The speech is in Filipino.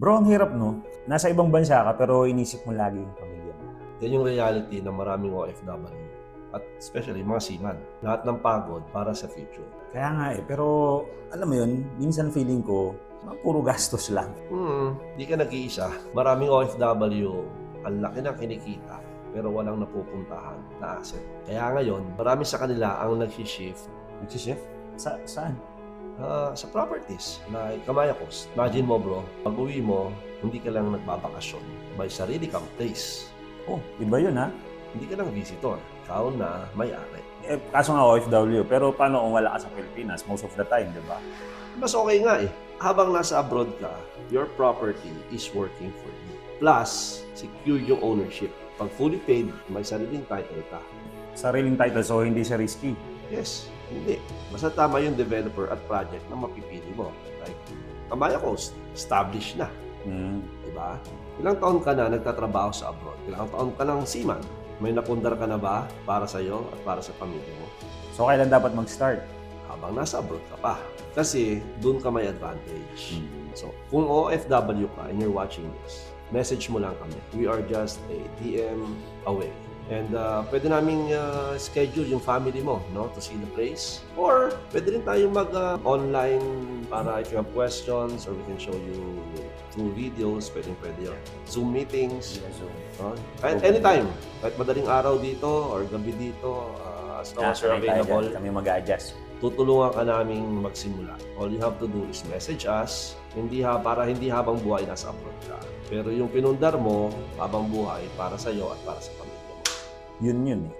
Bro, ang hirap no? Nasa ibang bansa ka pero inisip mo lagi yung pamilya mo. Yan yung reality ng maraming OFW. At especially mga seaman. Lahat ng pagod para sa future. Kaya nga pero alam mo yun, minsan feeling ko, puro gastos lang. Di ka nag-iisa. Maraming OFW, ang laki ng kinikita pero walang napupuntahan na asset. Kaya ngayon, marami sa kanila ang nag-shift Nagsishift? Saan? sa properties like Kamaya Coast. Imagine mo bro, pag uwi mo, hindi ka lang nagbabakasyon. May sarili kang place. Oh, iba yun ha? Hindi ka lang visitor. Ikaw na may-ari. Kaso nga OFW, pero paano kung wala ka sa Pilipinas most of the time, di ba? Mas okay nga eh. Habang nasa abroad ka, your property is working for you. Plus, secure yung ownership. Pag fully paid, may sariling title ka. Sariling title, so hindi siya risky. Yes, hindi. Basta tama yung developer at project na mapipili mo. Like, Kamaya Coast, established na. Diba? Ilang taon ka na nagtatrabaho sa abroad? Ilang taon ka ng seaman? May napundar ka na ba para sa iyo at para sa pamilya mo? So kailan dapat mag-start? Habang nasa abroad ka pa. Kasi doon ka may advantage. So, kung OFW ka and you're watching this, message mo lang kami. We are just a DM away. And pwede naming schedule yung family mo no, to see the place. Or pwede rin tayong mag-online para if you have questions or we can show you through videos. Pwede yun. Zoom meetings. Kahit anytime. Kahit madaling araw dito or gabi dito. As long as you're available. Kami mag-adjust. Tutulungan ka naming magsimula. All you have to do is message us, para hindi habang buhay nasa abroad ka. Pero yung pinundar mo, habang buhay, para sa iyo at para sa pamilya mo. Yun eh.